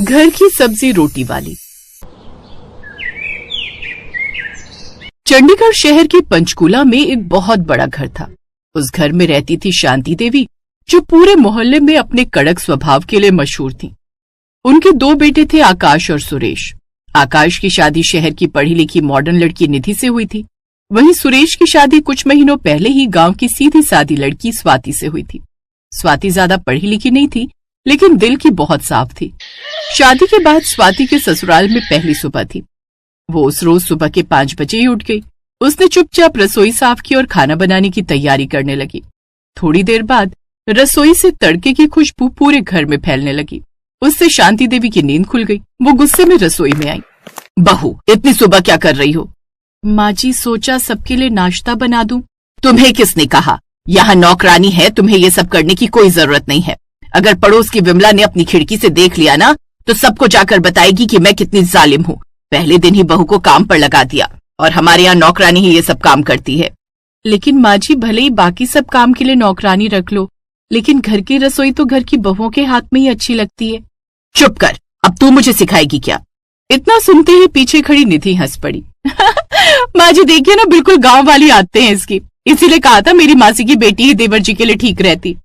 घर की सब्जी रोटी वाली। चंडीगढ़ शहर के पंचकूला में एक बहुत बड़ा घर था। उस घर में रहती थी शांति देवी, जो पूरे मोहल्ले में अपने कड़क स्वभाव के लिए मशहूर थी। उनके 2 बेटे थे, आकाश और सुरेश। आकाश की शादी शहर की पढ़ी लिखी मॉडर्न लड़की निधि से हुई थी। वहीं सुरेश की शादी कुछ महीनों पहले ही गांव की सीधी सादी लड़की स्वाति से हुई थी। स्वाति ज्यादा पढ़ी लिखी नहीं थी, लेकिन दिल की बहुत साफ थी। शादी के बाद स्वाति के ससुराल में पहली सुबह थी। वो उस रोज सुबह के 5 बजे ही उठ गई। उसने चुपचाप रसोई साफ की और खाना बनाने की तैयारी करने लगी। थोड़ी देर बाद रसोई से तड़के की खुशबू पूरे घर में फैलने लगी। उससे शांति देवी की नींद खुल गई। वो गुस्से में रसोई में आई। बहू, इतनी सुबह क्या कर रही हो? माँ जी, सोचा सबके लिए नाश्ता बना दूं। तुम्हें किसने कहा? यहाँ नौकरानी है, तुम्हें ये सब करने की कोई जरूरत नहीं है। अगर पड़ोस की विमला ने अपनी खिड़की से देख लिया ना, तो सबको जाकर बताएगी कि मैं कितनी जालिम हूँ। पहले दिन ही बहू को काम पर लगा दिया, और हमारे यहाँ नौकरानी ही ये सब काम करती है। लेकिन माँ जी, भले ही बाकी सब काम के लिए नौकरानी रख लो, लेकिन घर की रसोई तो घर की बहुओं के हाथ में ही अच्छी लगती है। चुप कर, अब तू मुझे सिखाएगी क्या? इतना सुनते ही पीछे खड़ी निधि हंस पड़ी। माँ जी देखिए ना, बिल्कुल गांव वाली आते हैं इसकी। इसीलिए कहा था मेरी मासी की बेटी ही देवर जी के लिए ठीक रहती।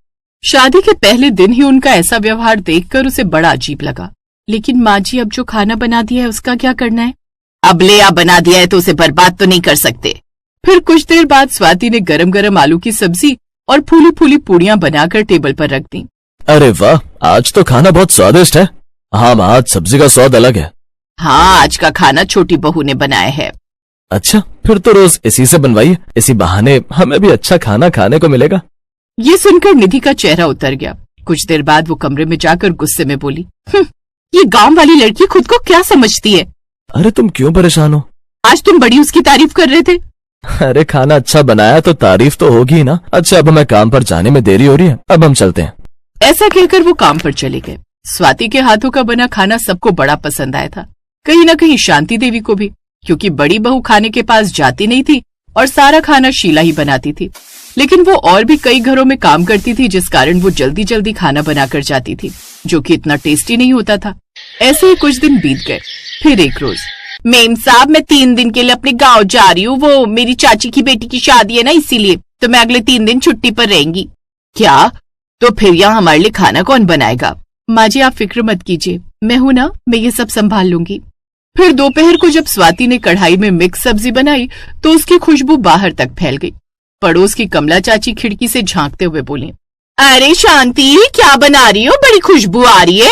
शादी के पहले दिन ही उनका ऐसा व्यवहार देखकर उसे बड़ा अजीब लगा। लेकिन माँ जी, अब जो खाना बना दिया है उसका क्या करना है? अब ले आ, बना दिया है तो उसे बर्बाद तो नहीं कर सकते। फिर कुछ देर बाद स्वाति ने गरम गरम आलू की सब्जी और फूली फूली पूड़ियां बनाकर टेबल पर रख दी। अरे वाह, आज तो खाना बहुत स्वादिष्ट है। हाँ माँ, आज सब्जी का स्वाद अलग है। हाँ, आज का खाना छोटी बहू ने बनाया है। अच्छा, फिर तो रोज इसी से बनवाइए। इसी बहाने हमें भी अच्छा खाना खाने को मिलेगा। ये सुनकर निधि का चेहरा उतर गया। कुछ देर बाद वो कमरे में जाकर गुस्से में बोली, ये गांव वाली लड़की खुद को क्या समझती है? अरे तुम क्यों परेशान हो? आज तुम बड़ी उसकी तारीफ कर रहे थे। अरे खाना अच्छा बनाया तो तारीफ तो होगी ही ना। अच्छा, अब हमें काम पर जाने में देरी हो रही है, अब हम चलते हैं। ऐसा कहकर वो काम पर चले गए। स्वाति के हाथों का बना खाना सबको बड़ा पसंद आया था, कहीं न कहीं शांति देवी को भी, क्योंकि बड़ी बहू खाने के पास जाती नहीं थी और सारा खाना शीला ही बनाती थी। लेकिन वो और भी कई घरों में काम करती थी, जिस कारण वो जल्दी जल्दी खाना बनाकर जाती थी, जो कि इतना टेस्टी नहीं होता था। ऐसे ही कुछ दिन बीत गए। फिर एक रोज, मेम साहब, मैं 3 दिन के लिए अपने गांव जा रही हूँ। वो मेरी चाची की बेटी की शादी है ना, इसीलिए तो मैं अगले 3 दिन छुट्टी पर रहेंगी। क्या? तो फिर यहाँ हमारे लिए खाना कौन बनाएगा? माँ जी, आप फिक्र मत कीजिए, मैं हूं ना, मैं ये सब संभाल लूंगी। फिर दोपहर को जब स्वाति ने कढ़ाई में मिक्स सब्जी बनाई तो उसकी खुशबू बाहर तक फैल गई। पड़ोस की कमला चाची खिड़की से झांकते हुए बोली, अरे शांति, क्या बना रही हो? बड़ी खुशबू आ रही है।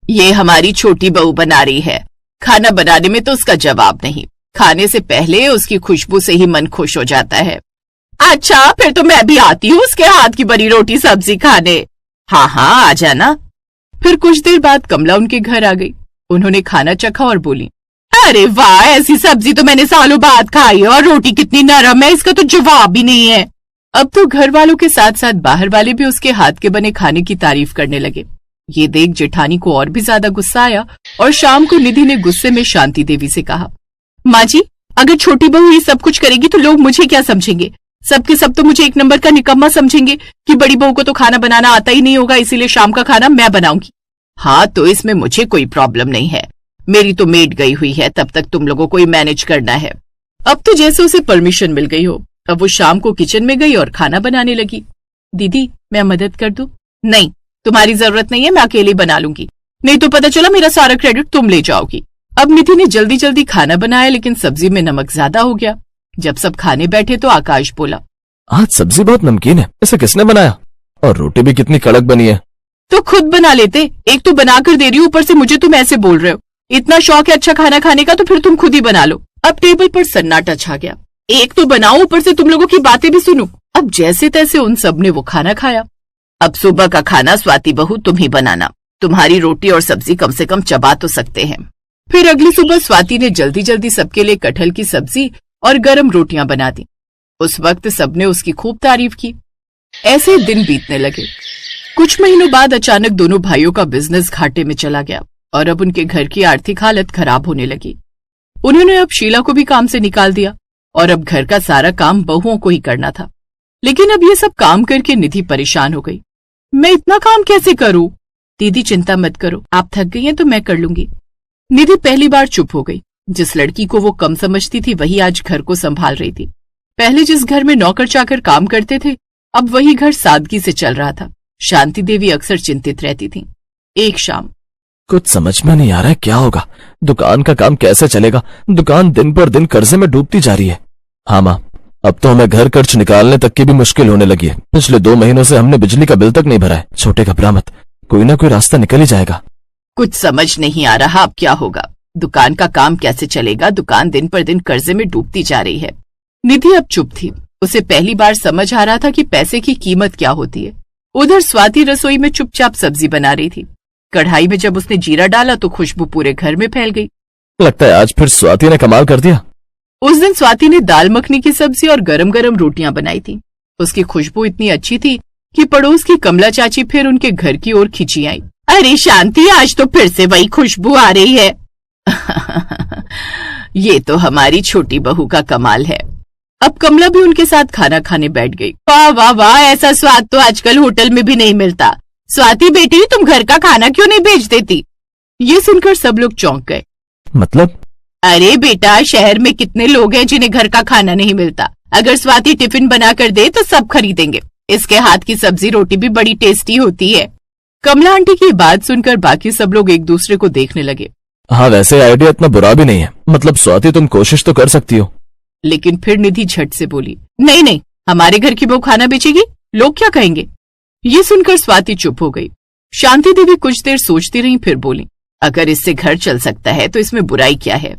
ये हमारी छोटी बहू बना रही है। खाना बनाने में तो उसका जवाब नहीं, खाने से पहले उसकी खुशबू से ही मन खुश हो जाता है। अच्छा, फिर तो मैं भी आती हूँ उसके हाथ की बनी रोटी सब्जी खाने। हाँ हाँ, आ जाना। फिर कुछ देर बाद कमला उनके घर आ गई। उन्होंने खाना चखा और बोली, अरे वाह, ऐसी सब्जी तो मैंने सालों बाद खाई है, और रोटी कितनी नरम है, इसका तो जवाब ही नहीं है। अब तो घर वालों के साथ साथ बाहर वाले भी उसके हाथ के बने खाने की तारीफ करने लगे। ये देख जेठानी को और भी ज्यादा गुस्सा आया और शाम को निधि ने गुस्से में शांति देवी से कहा, माँ जी, अगर छोटी बहू ये सब कुछ करेगी तो लोग मुझे क्या समझेंगे? सबके सब तो मुझे 1 नंबर का निकम्मा समझेंगे कि बड़ी बहू को तो खाना बनाना आता ही नहीं होगा, इसीलिए शाम का खाना मैं बनाऊंगी। हाँ, तो इसमें मुझे कोई प्रॉब्लम नहीं है। मेरी तो मेड गई हुई है, तब तक तुम लोगों को ही मैनेज करना है। अब तो जैसे उसे परमिशन मिल गई हो, अब वो शाम को किचन में गई और खाना बनाने लगी। दीदी, मैं मदद कर दूं? नहीं, तुम्हारी जरूरत नहीं है, मैं अकेले बना लूंगी। नहीं तो पता चला मेरा सारा क्रेडिट तुम ले जाओगी। अब निधि ने जल्दी जल्दी खाना बनाया, लेकिन सब्जी में नमक ज्यादा हो गया। जब सब खाने बैठे तो आकाश बोला, आज सब्जी बहुत नमकीन है, इसे किसने बनाया? और रोटी भी कितनी कड़क बनी है। तो खुद बना लेते, एक तो बना कर दे रही हूँ, ऊपर से मुझे तुम ऐसे बोल रहे हो। इतना शौक है अच्छा खाना खाने का तो फिर तुम खुद ही बना लो। अब टेबल पर सन्नाटा छा गया। एक तो बनाओ, ऊपर से तुम लोगों की बातें भी सुनो। अब जैसे तैसे उन सब ने वो खाना खाया। अब सुबह का खाना स्वाति बहू तुम ही बनाना, तुम्हारी रोटी और सब्जी कम से कम चबा तो सकते हैं। फिर अगली सुबह स्वाति ने जल्दी जल्दी सबके लिए कटहल की सब्जी और गरम रोटियां बना दी। उस वक्त सबने उसकी खूब तारीफ की। ऐसे दिन बीतने लगे। कुछ महीनों बाद अचानक दोनों भाइयों का बिजनेस घाटे में चला गया और अब उनके घर की आर्थिक हालत खराब होने लगी। उन्होंने अब शीला को भी काम से निकाल दिया और अब घर का सारा काम बहुओं को ही करना था। लेकिन अब ये सब काम करके निधि परेशान हो गई। मैं इतना काम कैसे करूं? दीदी चिंता मत करो, आप थक गई हैं तो मैं कर लूंगी। निधि पहली बार चुप हो गई। जिस लड़की को वो कम समझती थी वही आज घर को संभाल रही थी। पहले जिस घर में नौकर चाकर काम करते थे, अब वही घर सादगी से चल रहा था। शांति देवी अक्सर चिंतित रहती थी। एक शाम, कुछ समझ में नहीं आ रहा है क्या होगा, दुकान का काम कैसे चलेगा, दुकान दिन पर दिन कर्जे में डूबती जा रही है। हाँ माँ, अब तो हमें घर खर्च निकालने तक की भी मुश्किल होने लगी है। पिछले 2 महीनों से हमने बिजली का बिल तक नहीं भरा है। छोटे घबरा मत, कोई ना कोई रास्ता निकल ही जाएगा। कुछ समझ नहीं आ रहा अब क्या होगा, दुकान का काम कैसे चलेगा, दुकान दिन पर दिन कर्जे में डूबती जा रही है। निधि अब चुप थी। उसे पहली बार समझ आ रहा था कि पैसे की कीमत क्या होती है। उधर स्वाति रसोई में चुपचाप सब्जी बना रही थी। कढ़ाई में जब उसने जीरा डाला तो खुशबू पूरे घर में फैल गई। लगता है आज फिर स्वाति ने कमाल कर दिया। उस दिन स्वाति ने दाल मखनी की सब्जी और गरम गरम रोटियां बनाई थी। उसकी खुशबू इतनी अच्छी थी कि पड़ोस की कमला चाची फिर उनके घर की ओर खिंची आई। अरे शांति, आज तो फिर से वही खुशबू आ रही है। ये तो हमारी छोटी बहू का कमाल है। अब कमला भी उनके साथ खाना खाने बैठ गई। वाह वाह वाह, ऐसा स्वाद तो आजकल होटल में भी नहीं मिलता। स्वाति बेटी, तुम घर का खाना क्यों नहीं भेज देती? ये सुनकर सब लोग चौंक गए। मतलब? अरे बेटा, शहर में कितने लोग हैं जिन्हें घर का खाना नहीं मिलता। अगर स्वाति टिफिन बना कर दे तो सब खरीदेंगे। इसके हाथ की सब्जी रोटी भी बड़ी टेस्टी होती है। कमला आंटी की बात सुनकर बाकी सब लोग एक दूसरे को देखने लगे। हाँ, वैसे आइडिया इतना बुरा भी नहीं है। मतलब स्वाति, तुम कोशिश तो कर सकती हो। लेकिन फिर निधि झट से बोली, नहीं नहीं, हमारे घर की बहू खाना बेचेगी, लोग क्या कहेंगे? ये सुनकर स्वाति चुप हो गई। शांति देवी कुछ देर सोचती रही, फिर बोली, अगर इससे घर चल सकता है तो इसमें बुराई क्या है?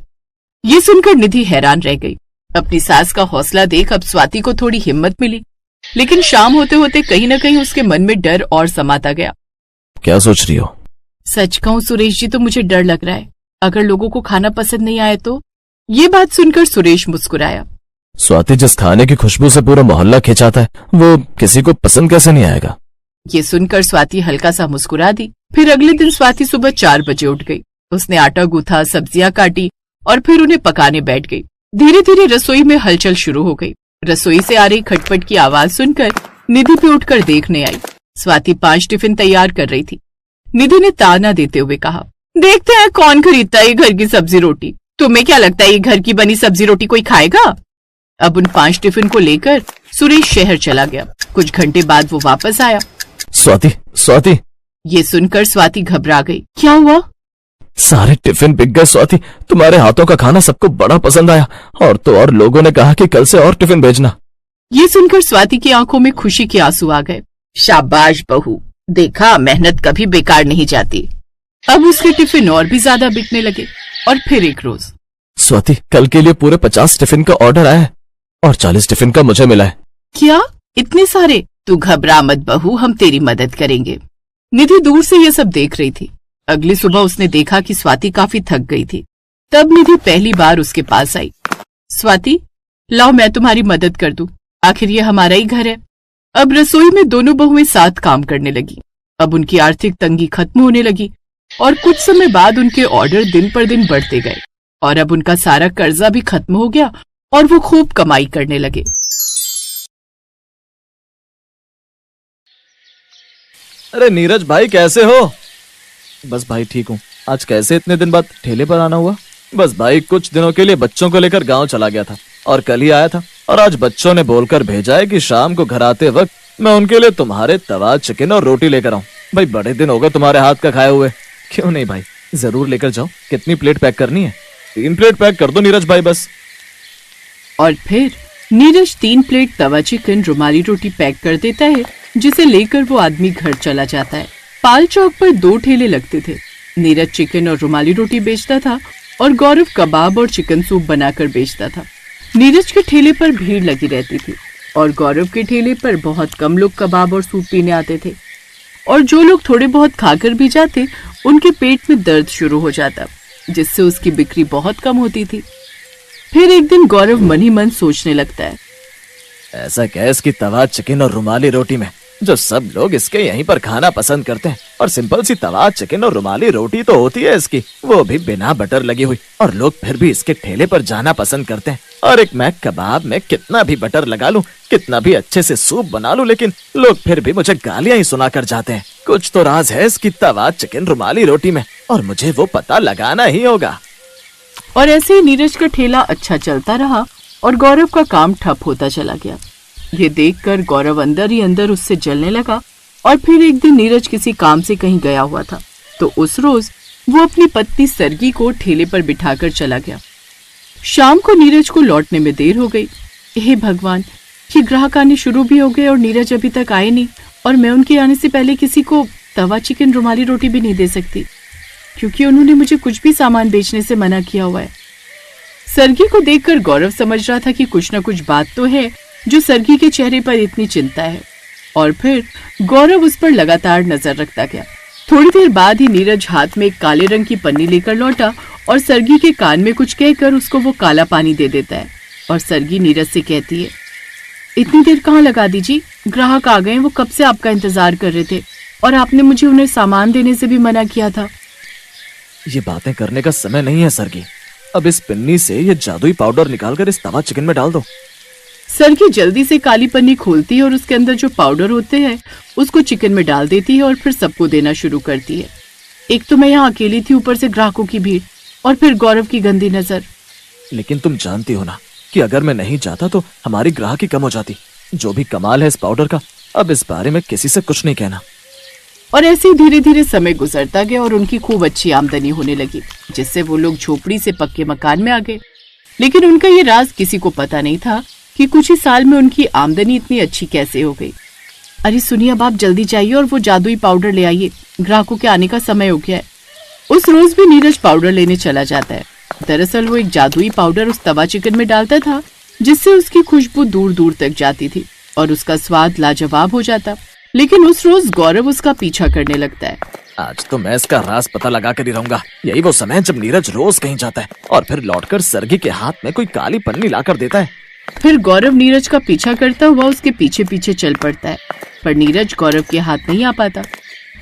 ये सुनकर निधि हैरान रह गई। अपनी सास का हौसला देख अब स्वाति को थोड़ी हिम्मत मिली। लेकिन शाम होते होते कहीं न कहीं उसके मन में डर और समाता गया। क्या सोच रही हो? सच कहूं सुरेश जी, तो मुझे डर लग रहा है, अगर लोगों को खाना पसंद नहीं आए तो। ये बात सुनकर सुरेश मुस्कुराया। स्वाति, जिस खाने की खुशबू से पूरा मोहल्ला खिंचाता है, वो किसी को पसंद कैसे नहीं आएगा? ये सुनकर स्वाति हल्का सा मुस्कुरा दी। फिर अगले दिन स्वाति सुबह 4 बजे उठ गई। उसने आटा गूथा, सब्जियां काटी और फिर उन्हें पकाने बैठ गई। धीरे धीरे रसोई में हलचल शुरू हो गई। रसोई से आ रही खटपट की आवाज सुनकर निधि भी उठकर देखने आई। स्वाति 5 टिफिन तैयार कर रही थी। निधि ने ताना देते हुए कहा, देखते हैं कौन खरीदता है घर की सब्जी रोटी। तुम्हें क्या लगता है ये घर की बनी सब्जी रोटी कोई खाएगा? अब उन 5 टिफिन को लेकर सुरेश शहर चला गया। कुछ घंटे बाद वो वापस आया। स्वाति, स्वाति। ये सुनकर स्वाति घबरा गई। क्या हुआ? सारे टिफिन बिक गए स्वाति। तुम्हारे हाथों का खाना सबको बड़ा पसंद आया, और तो और लोगों ने कहा कि कल से और टिफिन भेजना। ये सुनकर स्वाति की आंखों में खुशी के आंसू आ गए। शाबाश बहू, देखा मेहनत कभी बेकार नहीं जाती। अब उसके टिफिन और भी ज्यादा बिकने लगे। और फिर एक रोज, स्वाति, कल के लिए पूरे 50 टिफिन का ऑर्डर आया है और 40 टिफिन का मुझे मिला है। क्या? इतने सारे? तू घबरा मत बहू, हम तेरी मदद करेंगे। निधि दूर से ये सब देख रही थी। अगली सुबह उसने देखा कि स्वाति काफी थक गई थी। तब निधि पहली बार उसके पास आई। स्वाति, लाओ मैं तुम्हारी मदद कर दूं, आखिर ये हमारा ही घर है। अब रसोई में दोनों बहुएं साथ काम करने लगी। अब उनकी आर्थिक तंगी खत्म होने लगी और कुछ समय बाद उनके ऑर्डर दिन पर दिन बढ़ते गए और अब उनका सारा कर्जा भी खत्म हो गया और वो खूब कमाई करने लगे। अरे नीरज भाई, कैसे हो? बस भाई ठीक हूँ। आज कैसे इतने दिन बाद ठेले पर आना हुआ? बस भाई, कुछ दिनों के लिए बच्चों को लेकर गांव चला गया था और कल ही आया था। और आज बच्चों ने बोलकर भेजा है कि शाम को घर आते वक्त मैं उनके लिए तुम्हारे तवा चिकन और रोटी लेकर आऊं। भाई, बड़े दिन हो गए तुम्हारे हाथ का खाए हुए। क्यों नहीं भाई, जरूर लेकर जाओ। कितनी प्लेट पैक करनी है? 3 प्लेट पैक कर दो नीरज भाई बस। और फिर नीरज 3 प्लेट तवा चिकन रुमाली रोटी पैक कर देता है, जिसे लेकर वो आदमी घर चला जाता है। पाल चौक पर 2 ठेले लगते थे। नीरज चिकन और रुमाली रोटी बेचता था और गौरव कबाब और चिकन सूप बनाकर बेचता था। नीरज के ठेले पर भीड़ लगी रहती थी और गौरव के ठेले पर बहुत कम लोग कबाब और सूप पीने आते थे। और जो लोग थोड़े बहुत खाकर भी जाते, उनके पेट में दर्द शुरू हो जाता, जिससे उसकी बिक्री बहुत कम होती थी। फिर एक दिन गौरव मन ही मन सोचने लगता है, ऐसा क्या है इसकी तवा चिकन और रुमाली रोटी में जो सब लोग इसके यहीं पर खाना पसंद करते हैं? और सिंपल सी तवा चिकन और रुमाली रोटी तो होती है इसकी, वो भी बिना बटर लगी हुई, और लोग फिर भी इसके ठेले पर जाना पसंद करते हैं। और एक मैं कबाब में कितना भी बटर लगा लूं, कितना भी अच्छे से सूप बना लूं, लेकिन लोग फिर भी मुझे गालियां ही सुना कर जाते हैं। कुछ तो राज है इसकी तवा चिकन रुमाली रोटी में और मुझे वो पता लगाना ही होगा। और ऐसे ही नीरज का ठेला अच्छा चलता रहा और गौरव का काम ठप होता चला गया। ये देखकर गौरव अंदर ही अंदर उससे जलने लगा। और फिर एक दिन नीरज किसी काम से कहीं गया हुआ था, तो उस रोज वो अपनी पत्नी सरगी को ठेले पर बिठाकर चला गया। शाम को नीरज को लौटने में देर हो गई। हे भगवान, ये ग्राहक आने शुरू भी हो गए और नीरज अभी तक आए नहीं, और मैं उनके आने से पहले किसी को तवा चिकन रुमाली रोटी भी नहीं दे सकती, क्योंकि उन्होंने मुझे कुछ भी सामान बेचने से मना किया हुआ है। सरगी को देखकर गौरव समझ रहा था कि कुछ न कुछ बात तो है जो सरगी के चेहरे पर इतनी चिंता है, और फिर गौरव उस पर लगातार नजर रखता गया। थोड़ी देर बाद ही नीरज हाथ में एक काले रंग की पन्नी लेकर लौटा और सरगी के कान में कुछ कहकर उसको वो काला पानी दे देता है। और सरगी नीरज से कहती है, इतनी देर कहाँ लगा दीजिए, ग्राहक आ गए, वो कब से आपका इंतजार कर रहे थे और आपने मुझे उन्हें सामान देने से भी मना किया था। ये बातें करने का समय नहीं है सरगी, अब इस पिन्नी से ये जादुई पाउडर निकालकर इस तवा चिकन में डाल दो। सरगी जल्दी से काली पन्नी खोलती है और उसके अंदर जो पाउडर होते हैं उसको चिकन में डाल देती है और फिर सबको देना शुरू करती है। एक तो मैं यहाँ अकेली थी, ऊपर से ग्राहकों की भीड़ और फिर गौरव की गंदी नजर। लेकिन तुम जानती हो ना कि अगर मैं नहीं जाता तो हमारी ग्राहकी कम हो जाती। जो भी कमाल है इस पाउडर का, अब इस बारे में किसी से कुछ नहीं कहना। और ऐसे ही धीरे धीरे समय गुजरता गया और उनकी खूब अच्छी आमदनी होने लगी, जिससे वो लोग झोपड़ी से पक्के मकान में आ गए। लेकिन उनका ये राज किसी को पता नहीं था कि कुछ ही साल में उनकी आमदनी इतनी अच्छी कैसे हो गई। अरे सुनिए, अब आप जल्दी जाइए और वो जादुई पाउडर ले आइए, ग्राहकों के आने का समय हो गया है। उस रोज भी नीरज पाउडर लेने चला जाता है। दरअसल वो एक जादुई पाउडर उस तवा चिकन में डालता था, जिससे उसकी खुशबू दूर दूर तक जाती थी और उसका स्वाद लाजवाब हो जाता। लेकिन उस रोज गौरव उसका पीछा करने लगता है। आज तो मैं इसका राज पता लगा कर ही रहूंगा। यही वो समय है जब नीरज रोज कहीं जाता है और फिर लौटकर सरगी के हाथ में कोई काली पन्नी लाकर देता है। फिर गौरव नीरज का पीछा करता हुआ उसके पीछे पीछे चल पड़ता है, पर नीरज गौरव के हाथ नहीं आ पाता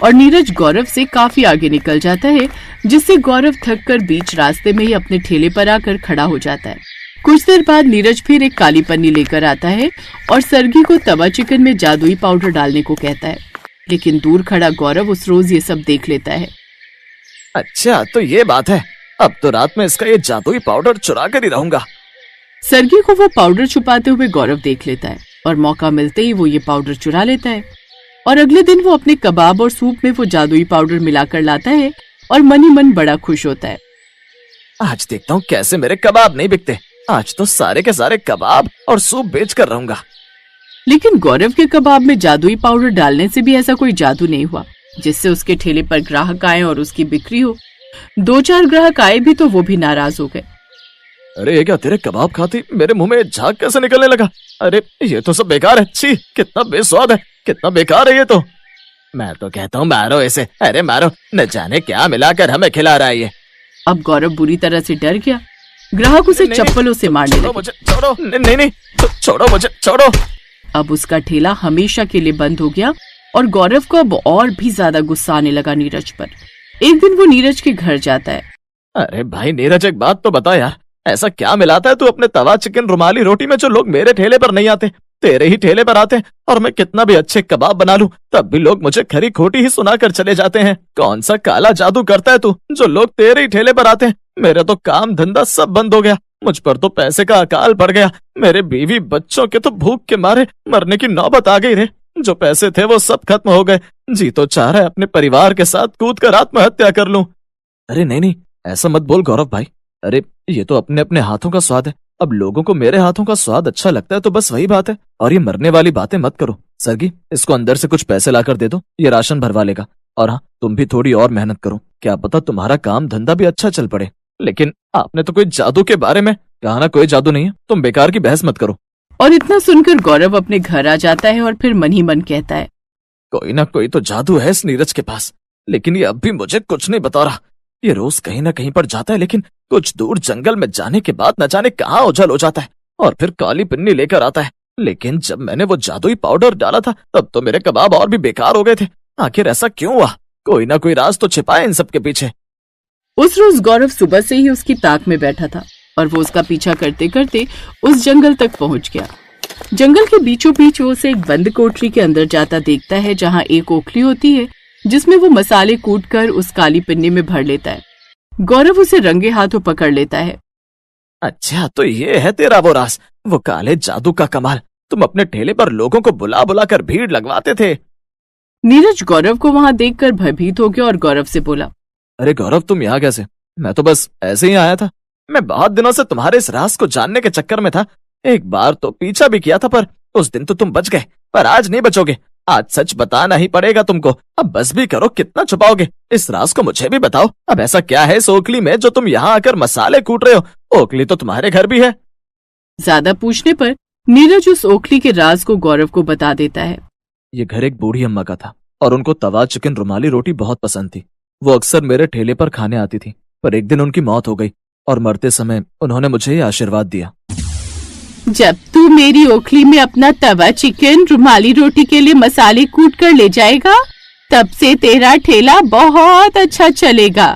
और नीरज गौरव से काफी आगे निकल जाता है, जिससे गौरव थककर बीच रास्ते में ही अपने ठेले पर आकर खड़ा हो जाता है। कुछ देर बाद नीरज फिर एक काली पन्नी लेकर आता है और सरगी को तवा चिकन में जादुई पाउडर डालने को कहता है। लेकिन दूर खड़ा गौरव उस रोज ये सब देख लेता है। अच्छा, तो ये बात है, अब तो रात में इसका ये जादुई पाउडर चुरा कर ही रहूंगा। सरगी को वो पाउडर छुपाते हुए गौरव देख लेता है और मौका मिलते ही वो ये पाउडर चुरा लेता है। और अगले दिन वो अपने कबाब और सूप में वो जादुई पाउडर मिलाकर लाता है और मन ही मन बड़ा खुश होता है। आज देखता हूँ कैसे मेरे कबाब नहीं बिकते। आज तो सारे के सारे कबाब और सूप बेच कर रहूंगा। लेकिन गौरव के कबाब में जादुई पाउडर डालने से भी ऐसा कोई जादू नहीं हुआ जिससे उसके ठेले पर ग्राहक आए और उसकी बिक्री हो। 2-4 ग्राहक आए भी तो वो भी नाराज हो गए। अरे ये क्या, तेरे कबाब खाती मेरे मुंह में झाग कैसे निकलने लगा? अरे ये तो सब बेकार है। छी, कितना बेस्वाद है, कितना बेकार है ये तो। मैं तो कहता हूँ मारो इसे, अरे मारो, न जाने क्या मिलाकर हमें खिला रहा है ये। अब गौरव बुरी तरह से डर गया। ग्राहक उसे चप्पलों से मारने लगे। मुझे छोड़ो, नहीं, छोड़ो मुझे, छोड़ो। अब उसका ठेला हमेशा के लिए बंद हो गया और गौरव को अब और भी ज्यादा गुस्सा आने लगा नीरज पर। एक दिन वो नीरज के घर जाता है। अरे भाई नीरज, एक बात तो बता यार, ऐसा क्या मिलाता है तू अपने तवा चिकन रुमाली रोटी में जो लोग मेरे ठेले पर नहीं आते, तेरे ही ठेले पर आते हैं? और मैं कितना भी अच्छे कबाब बना लूं तब भी लोग मुझे खरी खोटी ही सुनाकर चले जाते हैं। कौन सा काला जादू करता है तू जो लोग तेरे ही ठेले पर आते हैं? मेरा तो काम धंधा सब बंद हो गया, मुझ पर तो पैसे का अकाल पड़ गया। मेरे बीवी बच्चों के तो भूख के मारे मरने की नौबत आ गई रे। जो पैसे थे वो सब खत्म हो गए। जी तो चाह रहा है अपने परिवार के साथ कूद कर आत्महत्या कर लूं। अरे नहीं, ऐसा मत बोल गौरव भाई। अरे ये तो अपने अपने हाथों का स्वाद है। अब लोगों को मेरे हाथों का स्वाद अच्छा लगता है तो बस वही बात है। और ये मरने वाली बातें मत करो। सरगी, इसको अंदर से कुछ पैसे लाकर दे दो, ये राशन भरवा लेगा। और हाँ, तुम भी थोड़ी और मेहनत करो, क्या पता तुम्हारा काम धंधा भी अच्छा चल पड़े। लेकिन आपने तो कोई जादू के बारे में कहा ना, कोई जादू नहीं है, तुम बेकार की बहस मत करो। और इतना सुनकर गौरव अपने घर आ जाता है और फिर मन ही मन कहता है, कोई ना कोई तो जादू है इस नीरज के पास, लेकिन ये अब भी मुझे कुछ नहीं बता रहा। ये रोज कहीं ना कहीं पर जाता है, लेकिन कुछ दूर जंगल में जाने के बाद न जाने कहाँ ओझल हो जाता है और फिर काली पिन्नी लेकर आता है। लेकिन जब मैंने वो जादुई पाउडर डाला था तब तो मेरे कबाब और भी बेकार हो गए थे। आखिर ऐसा क्यों हुआ? कोई ना कोई राज तो छिपा है इन सब के पीछे। उस रोज गौरव सुबह से ही उसकी ताक में बैठा था और वो उसका पीछा करते करते उस जंगल तक पहुंच गया। जंगल के बीचों बीच वो उसे एक बंद कोठरी के अंदर जाता देखता है, जहाँ एक ओखली होती है जिसमें वो मसाले कूटकर उस काली पिन्नी में भर लेता है। गौरव उसे रंगे हाथों पकड़ लेता है। अच्छा, तो ये है तेरा वो राज, वो काले जादू का कमाल। तुम अपने ठेले पर लोगों को बुला बुला कर भीड़ लगवाते थे। नीरज गौरव को वहां देखकर भयभीत हो गया और गौरव से बोला, अरे गौरव, तुम यहाँ कैसे? मैं तो बस ऐसे ही आया था। मैं बहुत दिनों से तुम्हारे इस राज को जानने के चक्कर में था। एक बार तो पीछा भी किया था, पर उस दिन तो तुम बच गए, पर आज नहीं बचोगे। आज सच बताना ही पड़ेगा तुमको। अब बस भी करो, कितना छुपाओगे? इस राज को मुझे भी बताओ। अब ऐसा क्या है इस ओखली में जो तुम यहाँ आकर मसाले कूट रहे हो? ओखली तो तुम्हारे घर भी है। ज्यादा पूछने पर नीरज उस ओखली के राज को गौरव को बता देता है। ये घर एक बूढ़ी अम्मा का था और उनको तवा चिकन रुमाली रोटी बहुत पसंद थी। वो अक्सर मेरे ठेले पर खाने आती थी, पर एक दिन उनकी मौत हो गई और मरते समय उन्होंने मुझे ये आशीर्वाद दिया। जब तू मेरी ओखली में अपना तवा चिकन रुमाली रोटी के लिए मसाले कूट कर ले जाएगा, तब से तेरा ठेला बहुत अच्छा चलेगा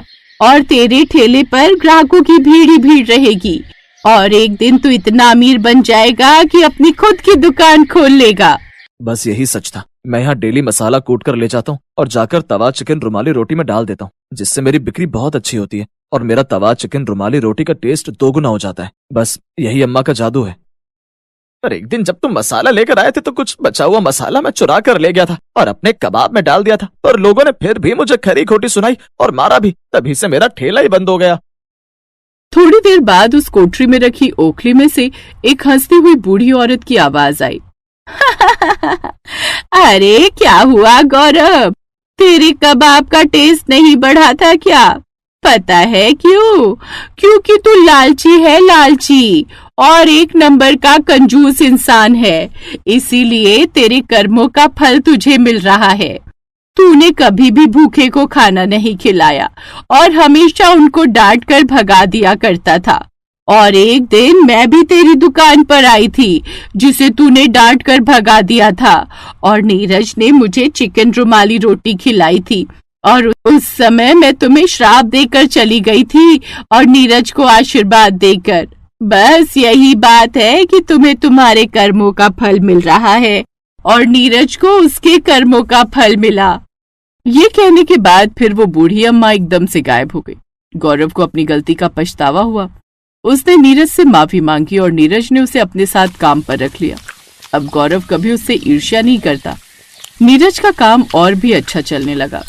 और तेरे ठेले पर ग्राहकों की भीड़ ही भीड़ रहेगी और एक दिन तू इतना अमीर बन जाएगा कि अपनी खुद की दुकान खोल लेगा। बस यही सच था। मैं यहाँ डेली मसाला कूट कर ले जाता हूँ और जाकर तवा चिकन रुमाली रोटी में डाल देता हूँ, जिससे मेरी बिक्री बहुत अच्छी होती है और मेरा तवा चिकन रुमाली रोटी का टेस्ट दोगुना हो जाता है। बस यही अम्मा का जादू है। पर एक दिन जब तुम मसाला लेकर आए थे तो कुछ बचा हुआ मसाला मैं चुरा कर ले गया था और अपने कबाब में डाल दिया था, पर लोगों ने फिर भी मुझे खरी खोटी सुनाई और मारा भी। तभी से मेरा ठेला ही बंद हो गया। थोड़ी देर बाद उस कोठरी में रखी ओखली में से एक हंसती हुई बूढ़ी औरत की आवाज आई। अरे क्या हुआ गौरव, तेरे कबाब का टेस्ट नहीं बढ़ा था क्या? पता है क्यों? क्योंकि तू लालची है, लालची और एक नंबर का कंजूस इंसान है। इसीलिए तेरे कर्मों का फल तुझे मिल रहा है। तूने कभी भी भूखे को खाना नहीं खिलाया और हमेशा उनको डांट कर भगा दिया करता था। और एक दिन मैं भी तेरी दुकान पर आई थी, जिसे तूने डांट कर भगा दिया था, और नीरज ने मुझे चिकन रुमाली रोटी खिलाई थी और उस समय मैं तुम्हें श्राप देकर चली गई थी और नीरज को आशीर्वाद देकर। बस यही बात है कि तुम्हें तुम्हारे कर्मों का फल मिल रहा है और नीरज को उसके कर्मों का फल मिला। ये कहने के बाद फिर वो बूढ़ी अम्मा एकदम से गायब हो गई। गौरव को अपनी गलती का पछतावा हुआ। उसने नीरज से माफी मांगी और नीरज ने उसे अपने साथ काम पर रख लिया। अब गौरव कभी उससे ईर्ष्या नहीं करता। नीरज का काम और भी अच्छा चलने लगा।